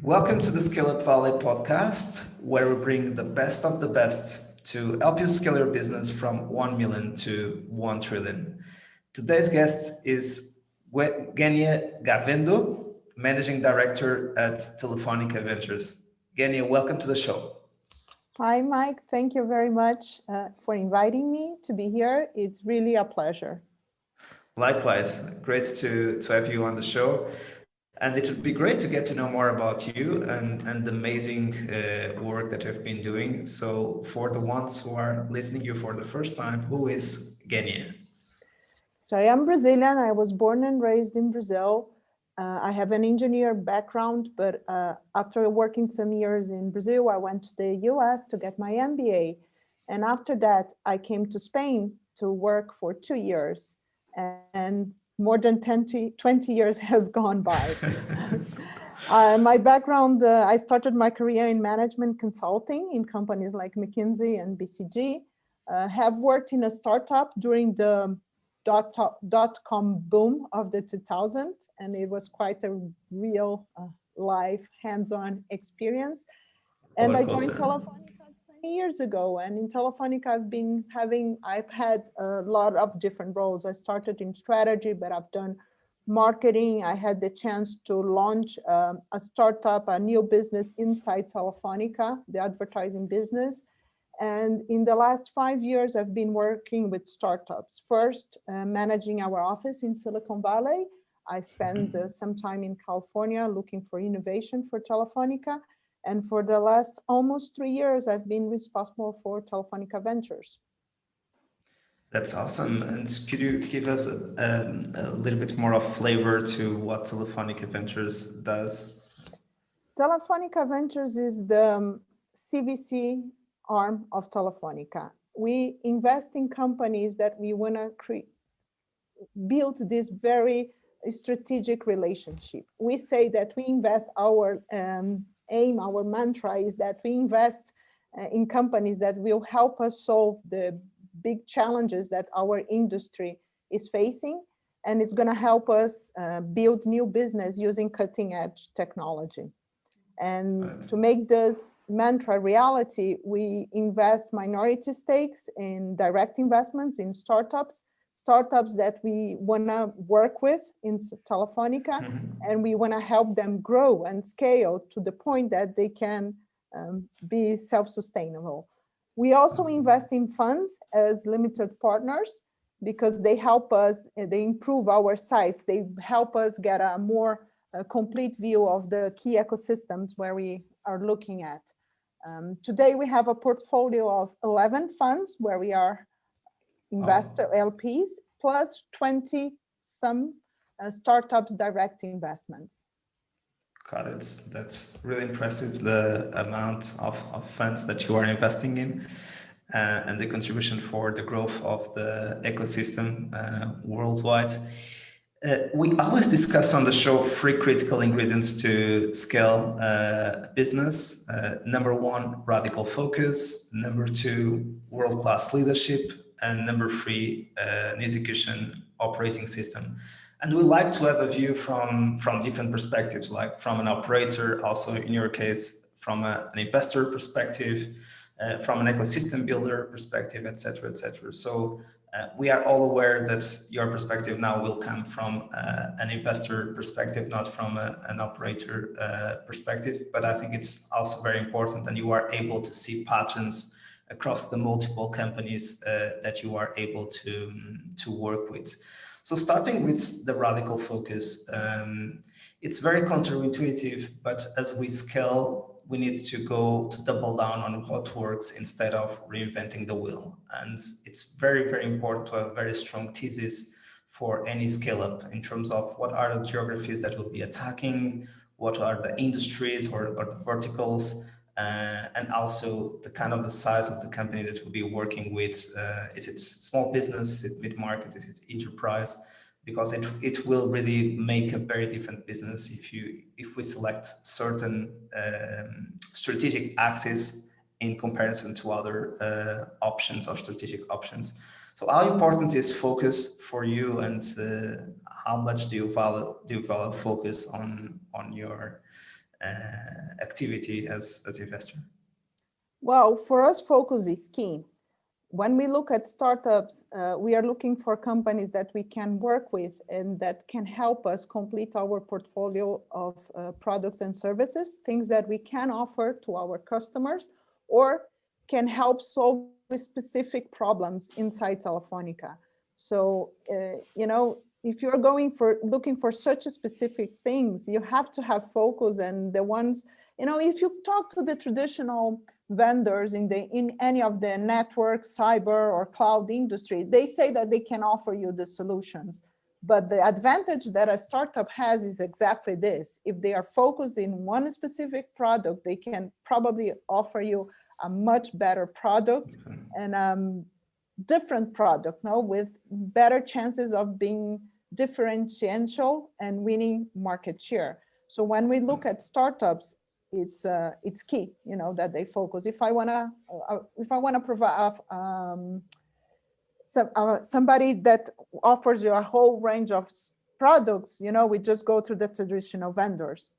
Welcome to the Scaleup Valley podcast, where we bring the best of the best to help you scale your business from 1 million to 1 trillion. Today's guest is Guenia Gawendo, Managing Director at Telefonica Ventures. Guenia, welcome to the show. Hi, Mike. Thank you very much for inviting me to be here. It's really a pleasure. Likewise, great to have you on the show. And it would be great to get to know more about you and the amazing work that you've been doing. So for the ones who are listening to you for the first time, who is Guenia? So I am Brazilian. I was born and raised in Brazil. I have an engineer background, but after working some years in Brazil, I went to the US to get my MBA. And after that, I came to Spain to work for 2 years. And more than 20 years have gone by. My background, I started my career in management consulting in companies like McKinsey and BCG. Have worked in a startup during the dot-com boom of the 2000s, and it was quite a real life hands-on experience. And I joined Telefonica 20 years ago, and in Telefonica I've had a lot of different roles. I started in strategy, but I've done marketing. I had the chance to launch a startup, a new business inside Telefonica, the advertising business. And in the last 5 years, I've been working with startups. First, managing our office in Silicon Valley. I spent some time in California looking for innovation for Telefonica. And for the last almost 3 years, I've been responsible for Telefonica Ventures. That's awesome. And could you give us a little bit more of flavor to what Telefonica Ventures does? Telefonica Ventures is the CVC arm of Telefonica. We invest in companies that we want to build this very strategic relationship. We say that we invest, our aim, our mantra is that we invest in companies that will help us solve the big challenges that our industry is facing, and it's going to help us build new business using cutting edge technology. And to make this mantra reality, we invest minority stakes in direct investments in startups that we want to work with in Telefonica, and we want to help them grow and scale to the point that they can be self-sustainable. We also invest in funds as limited partners because they help us, they improve our sites, they help us get a more complete view of the key ecosystems where we are looking at. Today, we have a portfolio of 11 funds where we are investor LPs, plus 20 some startups direct investments. Got it. That's really impressive, the amount of funds that you are investing in and the contribution for the growth of the ecosystem worldwide. We always discuss on the show 3 critical ingredients to scale business. Number 1, radical focus. Number 2, world-class leadership. And number 3, an execution operating system. And we like to have a view from different perspectives, like from an operator, also in your case, from an investor perspective, from an ecosystem builder perspective, etc., etc. So we are all aware that your perspective now will come from an investor perspective, not from an operator perspective. But I think it's also very important that you are able to see patterns across the multiple companies that you are able to work with. So starting with the radical focus, it's very counterintuitive, but as we scale, we need to double down on what works instead of reinventing the wheel. And it's very, very important to have a very strong thesis for any scale up in terms of what are the geographies that will be attacking, what are the industries or the verticals, and also the kind of the size of the company that we'll be working with. Is it small business? Is it mid-market? Is it enterprise? Because it will really make a very different business if we select certain strategic axes in comparison to other options or strategic options. So how important is focus for you, and how much do you value focus on your activity as investor? Well, for us, focus is key. When we look at startups, we are looking for companies that we can work with and that can help us complete our portfolio of products and services, things that we can offer to our customers or can help solve specific problems inside Telefonica. So, if you're looking for such a specific things, you have to have focus. And the ones, if you talk to the traditional vendors in any of the network, cyber or cloud industry, they say that they can offer you the solutions. But the advantage that a startup has is exactly this. If they are focused in one specific product, they can probably offer you a much better product and different product, with better chances of being differential and winning market share. So when we look at startups, it's key, that they focus. If I wanna provide somebody that offers you a whole range of products, we just go to the traditional vendors.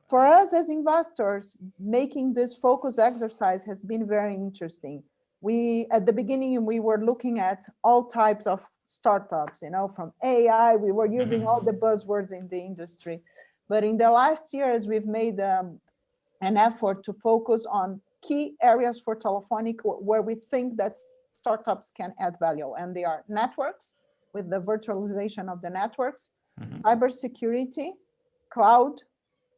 For us as investors, making this focus exercise has been very interesting. At the beginning, we were looking at all types of startups, from AI, we were using all the buzzwords in the industry. But in the last years, we've made an effort to focus on key areas for Telefonica where we think that startups can add value. And they are networks, with the virtualization of the networks, cybersecurity, cloud,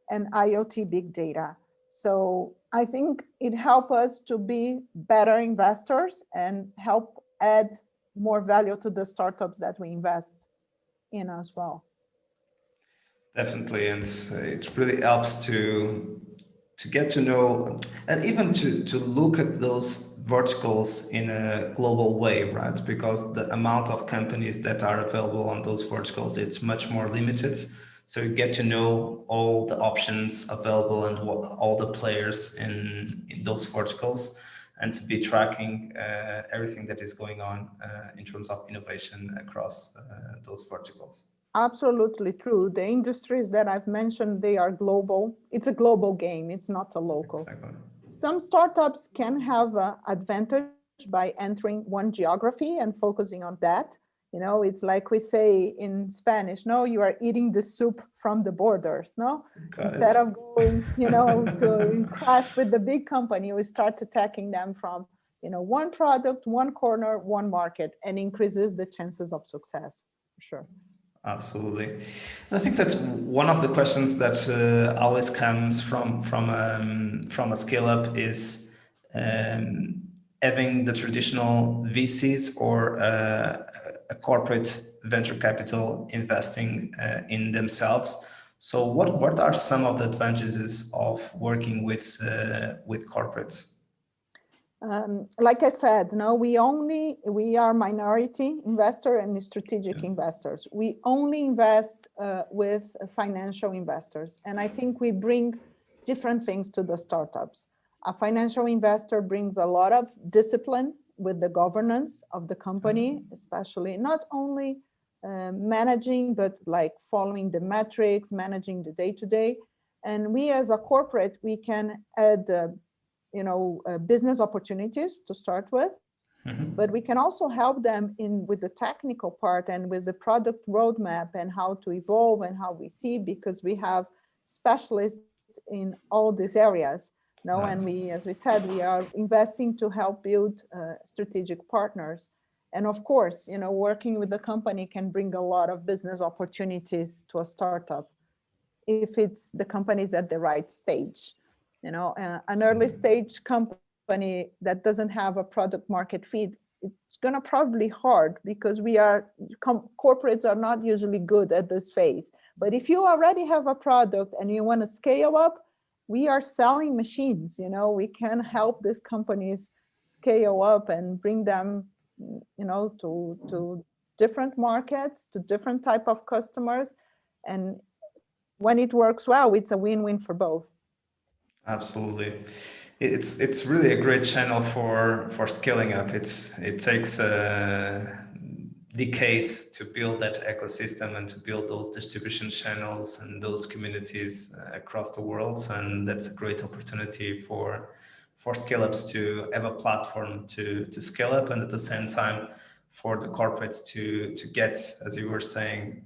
and IoT big data. So I think it helps us to be better investors and help add more value to the startups that we invest in as well. Definitely, and it really helps to get to know and even to look at those verticals in a global way, right? Because the amount of companies that are available on those verticals, it's much more limited. So you get to know all the options available and all the players in those verticals, and to be tracking everything that is going on in terms of innovation across those verticals. Absolutely true. The industries that I've mentioned, they are global. It's a global game. It's not a local. Exactly. Some startups can have an advantage by entering one geography and focusing on that. It's like we say in Spanish, no, you are eating the soup from the borders, no? Instead of going, to crash with the big company, we start attacking them from, one product, one corner, one market, and increases the chances of success, for sure. Absolutely. I think that one of the questions that always comes from a scale up is having the traditional VCs or a corporate venture capital investing in themselves. So what are some of the advantages of working with corporates? Like I said, no, we are minority investor and strategic investors. We only invest with financial investors. And I think we bring different things to the startups. A financial investor brings a lot of discipline with the governance of the company, especially not only managing, but like following the metrics, managing the day-to-day. And we as a corporate, we can add business opportunities to start with, but we can also help them with the technical part and with the product roadmap and how to evolve and how we see, because we have specialists in all these areas. Right. And we, as we said, we are investing to help build strategic partners. And of course, working with the company can bring a lot of business opportunities to a startup if it's the company's at the right stage. An early stage company that doesn't have a product market fit, it's going to probably hard because corporates are not usually good at this phase. But if you already have a product and you want to scale up, we are selling machines. We can help these companies scale up and bring them, to different markets, to different type of customers. And when it works well, it's a win-win for both. Absolutely. It's really a great channel for scaling up. It takes the decades to build that ecosystem and to build those distribution channels and those communities across the world. And that's a great opportunity for scale-ups to have a platform to scale up, and at the same time for the corporates to get, as you were saying,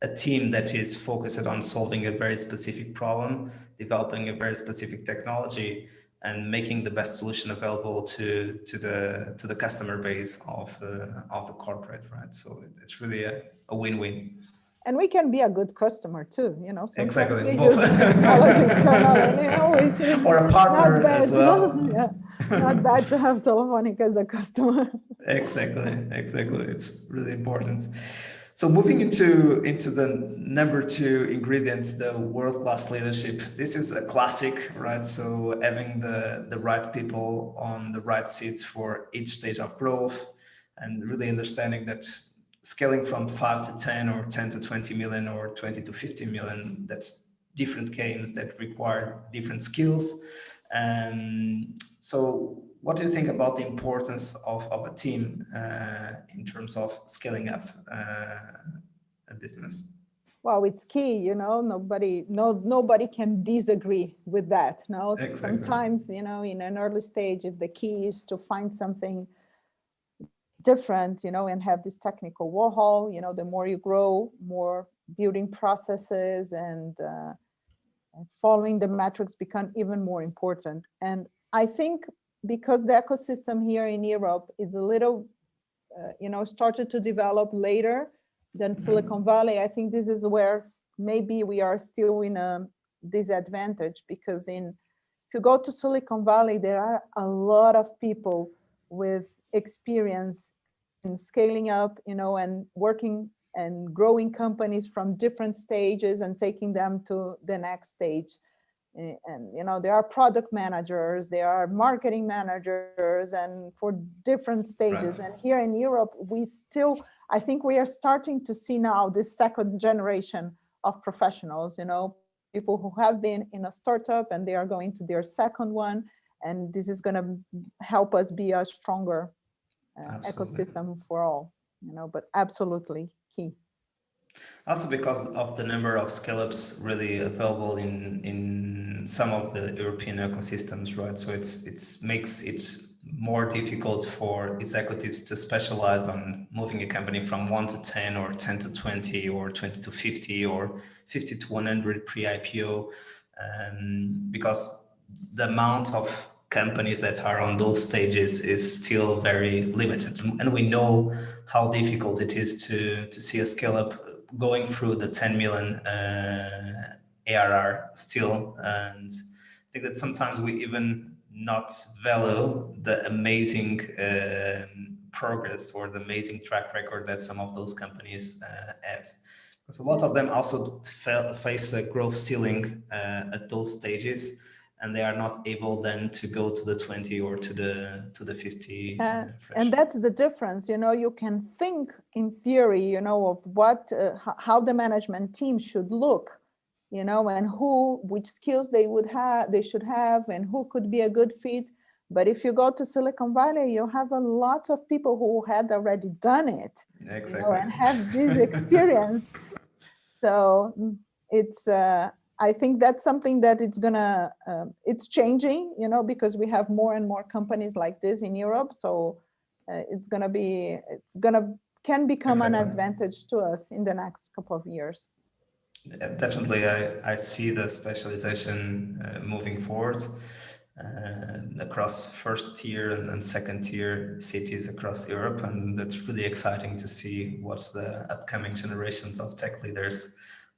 a team that is focused on solving a very specific problem, developing a very specific technology, and making the best solution available to the customer base of the corporate, right? So it's really a win-win. And we can be a good customer too, sometimes exactly. we use technology internally, which is or a partner not bad, as well. Yeah, not bad to have Telefonica as a customer. Exactly. It's really important. So moving into the number 2 ingredients, the world-class leadership. This is a classic, right? So having the right people on the right seats for each stage of growth, and really understanding that scaling from 5 to 10 or 10 to 20 million or 20 to 50 million, that's different games that require different skills. So what do you think about the importance of a team in terms of scaling up a business? Well, it's key, nobody can disagree with that. No, exactly. Sometimes, in an early stage, if the key is to find something different, and have this technical know-how, the more you grow, more building processes and following the metrics become even more important. And I think because the ecosystem here in Europe is a little, started to develop later than Silicon Valley, I think this is where maybe we are still in a disadvantage, because if you go to Silicon Valley, there are a lot of people with experience in scaling up, and working and growing companies from different stages and taking them to the next stage. And there are product managers, there are marketing managers, and for different stages. Right. And here in Europe, I think we are starting to see now this second generation of professionals, people who have been in a startup and they are going to their second one, and this is going to help us be a stronger ecosystem for all, but absolutely key. Also because of the number of scale-ups really available in some of the European ecosystems, right? So it makes it more difficult for executives to specialize on moving a company from 1 to 10 or 10 to 20 or 20 to 50 or 50 to 100 pre-IPO, because the amount of companies that are on those stages is still very limited. And we know how difficult it is to see a scale-up going through the 10 million ARR still. And I think that sometimes we even not value the amazing progress or the amazing track record that some of those companies have. Because a lot of them also face a growth ceiling at those stages, and they are not able then to go to the 20 or to the 50. And that's the difference. You can think in theory, of what, how the management team should look, and which skills they should have, and who could be a good fit. But if you go to Silicon Valley, you have a lot of people who had already done it, exactly. And have this experience. So it's, I think that's something that it's changing, because we have more and more companies like this in Europe. So can become an advantage to us in the next couple of years. Definitely, I see the specialization moving forward across first tier and second tier cities across Europe, and that's really exciting to see what the upcoming generations of tech leaders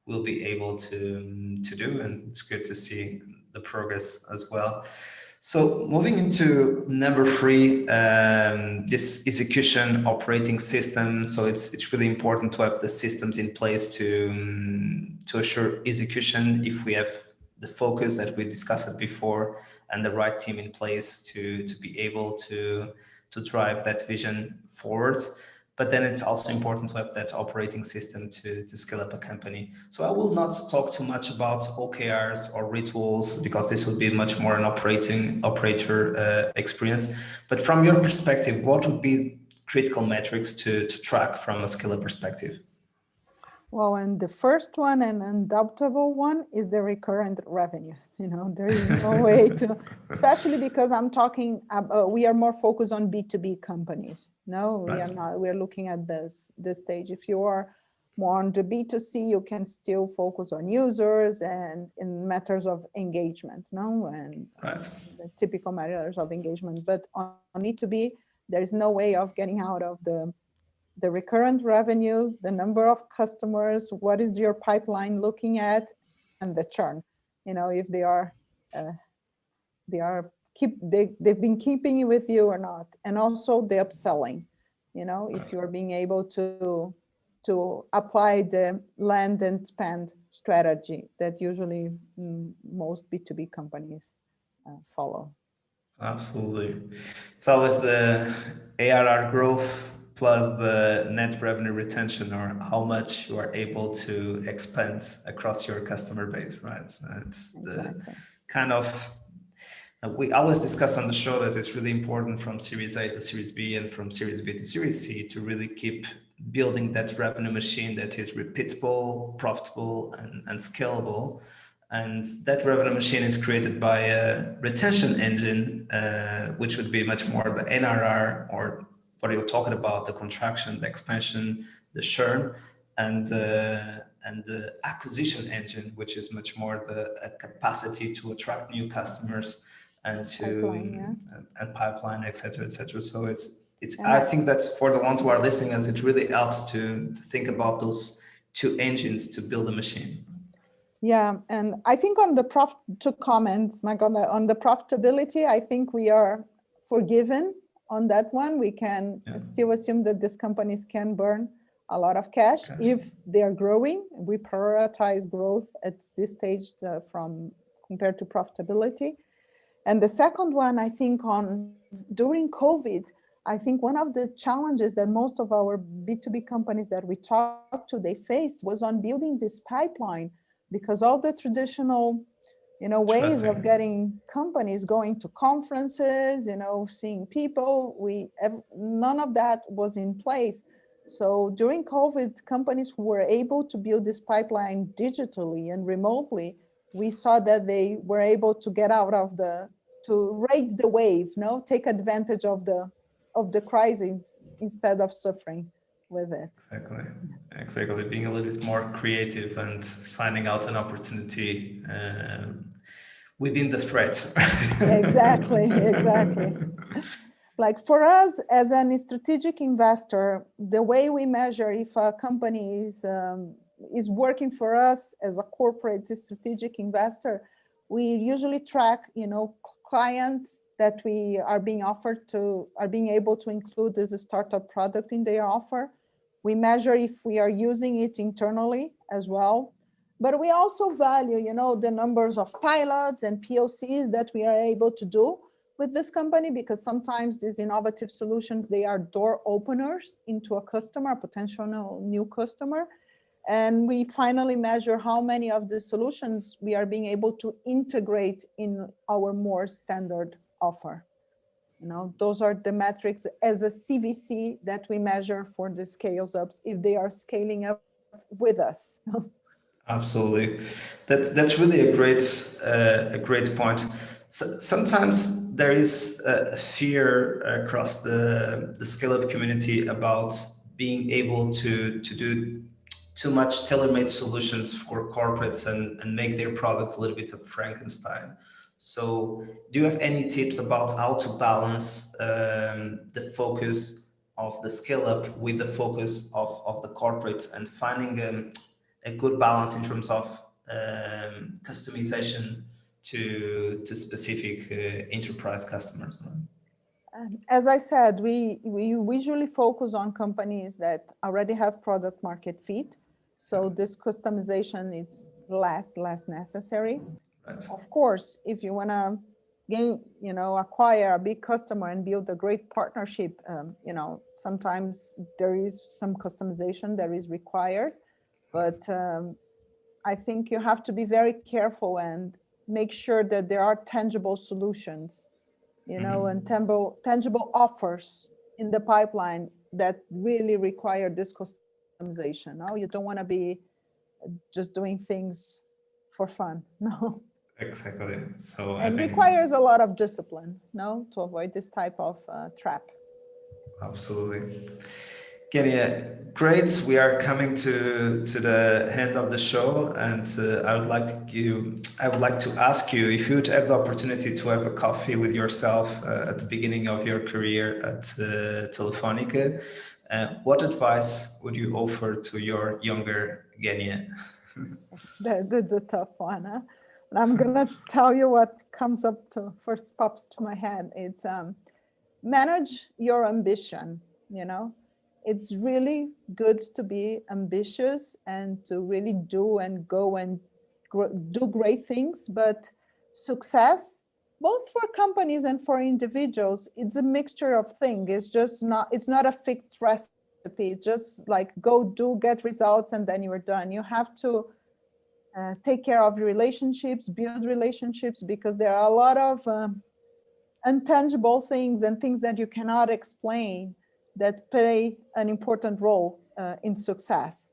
will be able to do, and it's good to see the progress as well. So moving into number 3, this execution operating system. So it's really important to have the systems in place to assure execution if we have the focus that we discussed before and the right team in place to be able to drive that vision forward. But then it's also important to have that operating system to scale up a company. So I will not talk too much about OKRs or rituals, because this would be much more an operator experience. But from your perspective, what would be critical metrics to track from a Scaleup perspective? Well, and the first one and undoubtable one is the recurrent revenues. There is no way to, especially because I'm talking about, we are more focused on B2B companies. No, we Right. are not. We are looking at this stage. If you are more on the B2C, you can still focus on users and in matters of engagement, no, and Right. the typical matters of engagement. But on E2B, there is no way of getting out of the recurrent revenues, the number of customers, what is your pipeline looking at, and the churn. If they've been keeping with you or not, and also the upselling. If you're being able to apply the land and spend strategy that usually most B2B companies follow. Absolutely. It's always the ARR growth plus the net revenue retention, or how much you are able to expand across your customer base, right? So it's Exactly. the kind of, we always discuss on the show that it's really important from Series A to Series B and from Series B to Series C to really keep building that revenue machine that is repeatable, profitable, and scalable. And that revenue machine is created by a retention engine, which would be much more the NRR, or what you're talking about, the contraction, the expansion, the churn, and the acquisition engine, which is much more the capacity to attract new customers and to Pipeline, and pipeline, et cetera, et cetera. So it's And I think that for the ones who are listening, as it really helps to think about those two engines to build a machine. Yeah, and I think on the two comments, Mike, on the profitability, I think we are forgiven on that one. We can still assume that these companies can burn a lot of cash if they are growing. We prioritize growth at this stage from compared to profitability. And the second one, I think during COVID, I think one of the challenges that most of our B2B companies that we talked to, they faced was on building this pipeline, because all the traditional, ways of getting companies going to conferences, seeing people, none of that was in place. So during COVID, companies who were able to build this pipeline digitally and remotely, we saw that they were able to get out of to raise the wave, take advantage of the crisis instead of suffering with it. Exactly. Being a little bit more creative and finding out an opportunity within the threat. Exactly. Like for us as a strategic investor, the way we measure if a company is working for us as a corporate strategic investor, we usually track, clients that we are being able to include as a startup product in their offer. We measure if we are using it internally as well. But we also value, the numbers of pilots and POCs that we are able to do with this company, because sometimes these innovative solutions, they are door openers into a customer, a potential new customer. And we finally measure how many of the solutions we are being able to integrate in our more standard offer. Those are the metrics as a CVC that we measure for the scales ups if they are scaling up with us. Absolutely, that's really a great point. So sometimes there is a fear across the scale-up community about being able to do too much tailor-made solutions for corporates and make their products a little bit of Frankenstein. So do you have any tips about how to balance the focus of the scale-up with the focus of the corporates, and finding a good balance in terms of customization to specific enterprise customers? As I said, we usually focus on companies that already have product market fit. So this customization is less necessary. Right. Of course, if you want to acquire a big customer and build a great partnership, sometimes there is some customization that is required. But I think you have to be very careful and make sure that there are tangible solutions, and tangible offers in the pipeline that really require this customization. No, you don't want to be just doing things for fun. No. Exactly. So And I think requires a lot of discipline, no, to avoid this type of trap. absolutely. Guenia, great. We are coming to the end of the show, and I would like to ask you if you'd have the opportunity to have a coffee with yourself at the beginning of your career at Telefonica. What advice would you offer to your younger Guenia? That's a tough one. Huh? And I'm gonna tell you what comes up to first pops to my head. It's manage your ambition. You know, it's really good to be ambitious and to really do and go and do great things. But success, both for companies and for individuals, it's a mixture of things. It's not a fixed recipe. It's just like go do, get results, and then you are done. You have to take care of relationships, build relationships, because there are a lot of intangible things and things that you cannot explain that play an important role in success.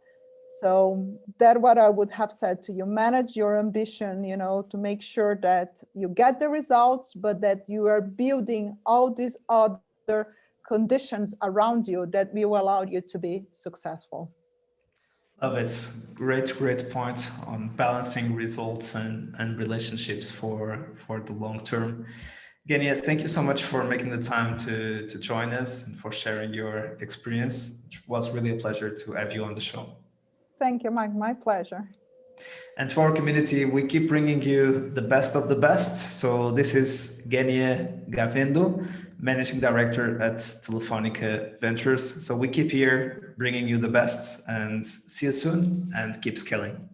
So that's what I would have said to you. Manage your ambition, you know, to make sure that you get the results, but that you are building all these other conditions around you that will allow you to be successful. Love it. Great point on balancing results and relationships for the long term. Guenia, thank you so much for making the time to join us and for sharing your experience. It was really a pleasure to have you on the show. Thank you, Mike. My pleasure. And to our community, we keep bringing you the best of the best. So this is Guenia Gawendo, Managing Director at Telefonica Ventures. So we keep here bringing you the best, and see you soon and keep scaling.